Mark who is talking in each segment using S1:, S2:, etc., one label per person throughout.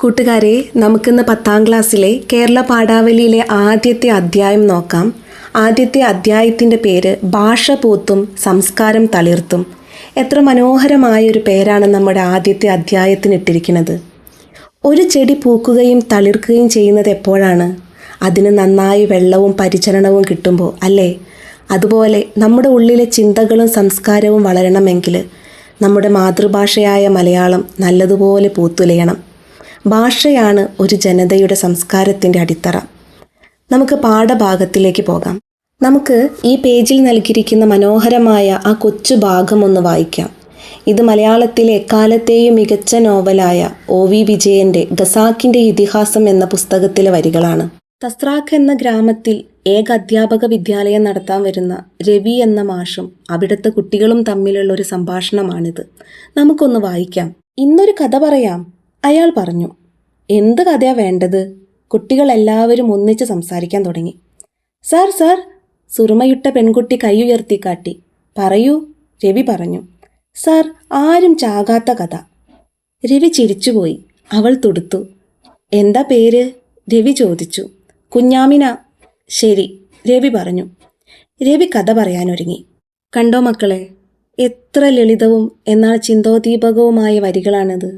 S1: കൂട്ടുകാരെ, നമുക്കിന്ന് 10ാം ക്ലാസ്സിലെ കേരള പാഠാവലിയിലെ ആദ്യത്തെ അധ്യായം നോക്കാം. ആദ്യത്തെ അധ്യായത്തിൻ്റെ പേര് ഭാഷ പൂത്തും സംസ്കാരം തളിർത്തും. എത്ര മനോഹരമായൊരു പേരാണ് നമ്മുടെ ആദ്യത്തെ അധ്യായത്തിന് ഇട്ടിരിക്കുന്നത്. ഒരു ചെടി പൂക്കുകയും തളിർക്കുകയും ചെയ്യുന്നത് എപ്പോഴാണ്? അതിന് നന്നായി വെള്ളവും പരിചരണവും കിട്ടുമ്പോൾ അല്ലേ? അതുപോലെ നമ്മുടെ ഉള്ളിലെ ചിന്തകളും സംസ്കാരവും വളരണമെങ്കിൽ നമ്മുടെ മാതൃഭാഷയായ മലയാളം നല്ലതുപോലെ പൂത്തുലയണം. ഭാഷയാണ് ഒരു ജനതയുടെ സംസ്കാരത്തിൻ്റെ അടിത്തറ. നമുക്ക് പാഠഭാഗത്തിലേക്ക് പോകാം. നമുക്ക് ഈ പേജിൽ നൽകിയിരിക്കുന്ന മനോഹരമായ ആ കൊച്ചു ഭാഗം ഒന്ന് വായിക്കാം. ഇത് മലയാളത്തിലെ എക്കാലത്തെയും മികച്ച നോവലായ OV വിജയൻ്റെ ഖസാക്കിൻ്റെ ഇതിഹാസം എന്ന പുസ്തകത്തിലെ വരികളാണ്. തസ്രാഖ് എന്ന ഗ്രാമത്തിൽ ഏക അധ്യാപക വിദ്യാലയം നടത്താൻ വരുന്ന രവി എന്ന മാഷും അവിടുത്തെ കുട്ടികളും തമ്മിലുള്ള ഒരു സംഭാഷണമാണിത്. നമുക്കൊന്ന് വായിക്കാം. ഇന്നൊരു കഥ പറയാം, അയാൾ പറഞ്ഞു. എന്ത് കഥയാ വേണ്ടത്? കുട്ടികൾ എല്ലാവരും ഒന്നിച്ച് സംസാരിക്കാൻ തുടങ്ങി. സാർ സാർ, സുറുമയിട്ട പെൺകുട്ടി കൈ ഉയർത്തി കാട്ടി. പറയൂ, രവി പറഞ്ഞു. സാർ, ആരും ചാകാത്ത കഥ. രവി ചിരിച്ചുപോയി. അവൾ തുടുത്തു. എന്താ പേര്? രവി ചോദിച്ചു. കുഞ്ഞാമിന. ശരി, രവി പറഞ്ഞു. രവി കഥ പറയാനൊരുങ്ങി. കണ്ടോ മക്കളെ, എത്ര ലളിതവും എന്നാൽ ചിന്തോദ്ദീപകവുമായ വരികളാണിത്.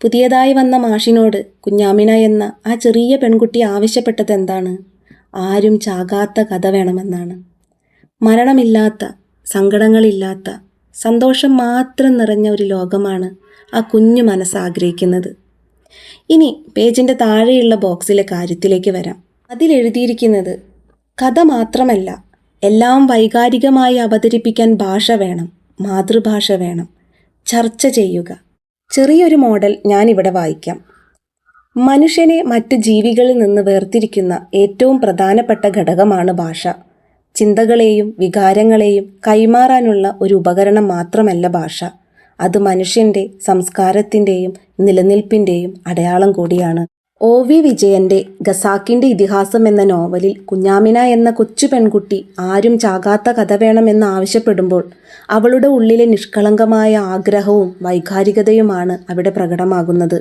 S1: പുതിയതായി വന്ന മാഷിനോട് കുഞ്ഞാമിന എന്ന ആ ചെറിയ പെൺകുട്ടി ആവശ്യപ്പെട്ടത് എന്താണ്? ആരും ചാകാത്ത കഥ വേണമെന്നാണ്. മരണമില്ലാത്ത, സങ്കടങ്ങളില്ലാത്ത, സന്തോഷം മാത്രം നിറഞ്ഞ ഒരു ലോകമാണ് ആ കുഞ്ഞു മനസ്സ് ആഗ്രഹിക്കുന്നത്. ഇനി പേജിൻ്റെ താഴെയുള്ള ബോക്സിലെ കാര്യത്തിലേക്ക് വരാം. അതിലെഴുതിയിരിക്കുന്നത് കഥ മാത്രമല്ല, എല്ലാം വൈകാരികമായി അവതരിപ്പിക്കാൻ ഭാഷ വേണം, മാതൃഭാഷ വേണം. ചർച്ച ചെയ്യുക. ചെറിയൊരു മോഡൽ ഞാനിവിടെ വായിക്കാം. മനുഷ്യനെ മറ്റ് ജീവികളിൽ നിന്ന് വേർതിരിക്കുന്ന ഏറ്റവും പ്രധാനപ്പെട്ട ഘടകമാണ് ഭാഷ. ചിന്തകളെയും വികാരങ്ങളെയും കൈമാറാനുള്ള ഒരു ഉപകരണം മാത്രമല്ല ഭാഷ. അത് മനുഷ്യൻ്റെ സംസ്കാരത്തിൻ്റെയും നിലനിൽപ്പിൻ്റെയും അടയാളം കൂടിയാണ്. OV വിജയൻ്റെ ഖസാക്കിൻ്റെ ഇതിഹാസം എന്ന നോവലിൽ കുഞ്ഞാമിന എന്ന കൊച്ചു പെൺകുട്ടി ആരും ചാകാത്ത കഥ വേണമെന്ന് ആവശ്യപ്പെടുമ്പോൾ അവളുടെ ഉള്ളിലെ നിഷ്കളങ്കമായ ആഗ്രഹവും വൈകാരികതയുമാണ് അവിടെ പ്രകടമാകുന്നത്.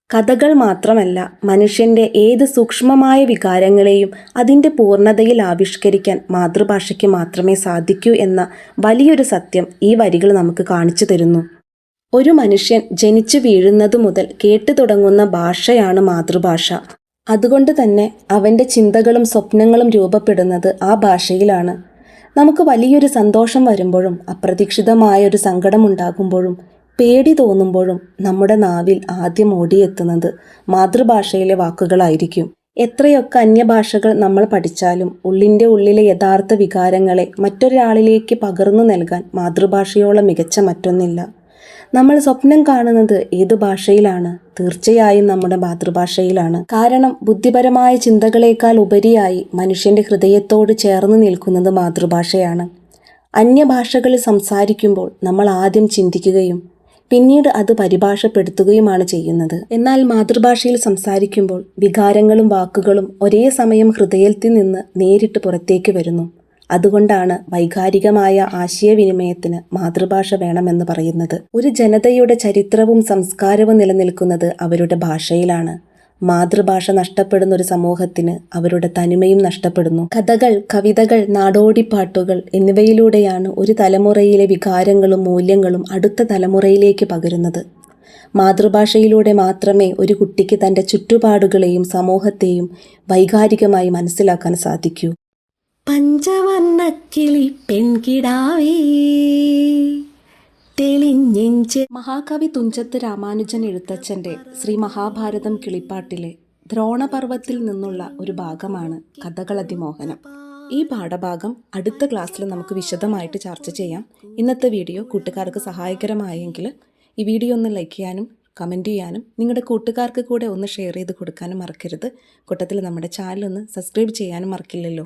S1: കഥകൾ മാത്രമല്ല, മനുഷ്യൻ്റെ ഏത് സൂക്ഷ്മമായ വികാരങ്ങളെയും അതിൻ്റെ പൂർണ്ണതയിൽ ആവിഷ്കരിക്കാൻ മാതൃഭാഷയ്ക്ക് മാത്രമേ സാധിക്കൂ എന്ന വലിയൊരു സത്യം ഈ വരികൾ നമുക്ക് കാണിച്ചു തരുന്നു. ഒരു മനുഷ്യൻ ജനിച്ചു വീഴുന്നതു മുതൽ കേട്ടു തുടങ്ങുന്ന ഭാഷയാണ് മാതൃഭാഷ. അതുകൊണ്ട് തന്നെ അവൻ്റെ ചിന്തകളും സ്വപ്നങ്ങളും രൂപപ്പെടുന്നത് ആ ഭാഷയിലാണ്. നമുക്ക് വലിയൊരു സന്തോഷം വരുമ്പോഴും അപ്രതീക്ഷിതമായ ഒരു സങ്കടമുണ്ടാകുമ്പോഴും പേടി തോന്നുമ്പോഴും നമ്മുടെ നാവിൽ ആദ്യം ഓടിയെത്തുന്നത് മാതൃഭാഷയിലെ വാക്കുകളായിരിക്കും. എത്രയൊക്കെ അന്യഭാഷകൾ നമ്മൾ പഠിച്ചാലും ഉള്ളിൻ്റെ ഉള്ളിലെ യഥാർത്ഥ വികാരങ്ങളെ മറ്റൊരാളിലേക്ക് പകർന്നു നൽകാൻ മാതൃഭാഷയോളം മികച്ച മറ്റൊന്നില്ല. നമ്മൾ സ്വപ്നം കാണുന്നത് ഏത് ഭാഷയിലാണ്? തീർച്ചയായും നമ്മുടെ മാതൃഭാഷയിലാണ്. കാരണം ബുദ്ധിപരമായ ചിന്തകളേക്കാൾ ഉപരിയായി മനുഷ്യൻ്റെ ഹൃദയത്തോട് ചേർന്ന് നിൽക്കുന്നത് മാതൃഭാഷയാണ്. അന്യഭാഷകളിൽ സംസാരിക്കുമ്പോൾ നമ്മൾ ആദ്യം ചിന്തിക്കുകയും പിന്നീട് അത് പരിഭാഷപ്പെടുത്തുകയുമാണ് ചെയ്യുന്നത്. എന്നാൽ മാതൃഭാഷയിൽ സംസാരിക്കുമ്പോൾ വികാരങ്ങളും വാക്കുകളും ഒരേ സമയം ഹൃദയത്തിൽ നിന്ന് നേരിട്ട് പുറത്തേക്ക് വരുന്നു. അതുകൊണ്ടാണ് വൈകാരികമായ ആശയവിനിമയത്തിന് മാതൃഭാഷ വേണമെന്ന് പറയുന്നത്. ഒരു ജനതയുടെ ചരിത്രവും സംസ്കാരവും നിലനിൽക്കുന്നത് അവരുടെ ഭാഷയിലാണ്. മാതൃഭാഷ നഷ്ടപ്പെടുന്ന ഒരു സമൂഹത്തിന് അവരുടെ തനിമയും നഷ്ടപ്പെടുന്നു. കഥകൾ, കവിതകൾ, നാടോടിപ്പാട്ടുകൾ എന്നിവയിലൂടെയാണ് ഒരു തലമുറയിലെ വികാരങ്ങളും മൂല്യങ്ങളും അടുത്ത തലമുറയിലേക്ക് പകരുന്നത്. മാതൃഭാഷയിലൂടെ മാത്രമേ ഒരു കുട്ടിക്ക് തൻ്റെ ചുറ്റുപാടുകളെയും സമൂഹത്തെയും വൈകാരികമായി മനസ്സിലാക്കാൻ സാധിക്കൂ. പഞ്ചവർണ്ണക്കിളി പെൺകിടാവേ തെളിഞ്ഞെഞ്ച്. മഹാകവി തുഞ്ചത്ത് രാമാനുജൻ എഴുത്തച്ഛൻ്റെ ശ്രീ മഹാഭാരതം കിളിപ്പാട്ടിലെ ദ്രോണപർവത്തിൽ നിന്നുള്ള ഒരു ഭാഗമാണ് കഥകളതിമോഹനം. ഈ പാഠഭാഗം അടുത്ത ക്ലാസ്സിൽ നമുക്ക് വിശദമായിട്ട് ചർച്ച ചെയ്യാം. ഇന്നത്തെ വീഡിയോ കൂട്ടുകാർക്ക് സഹായകരമായെങ്കിൽ ഈ വീഡിയോ ഒന്ന് ലൈക്ക് ചെയ്യാനും കമൻറ്റ് ചെയ്യാനും നിങ്ങളുടെ കൂട്ടുകാർക്ക് കൂടെ ഒന്ന് ഷെയർ ചെയ്ത് കൊടുക്കാനും മറക്കരുത്. കൂട്ടത്തിൽ നമ്മുടെ ചാനൽ ഒന്ന് സബ്സ്ക്രൈബ് ചെയ്യാനും മറക്കില്ലല്ലോ.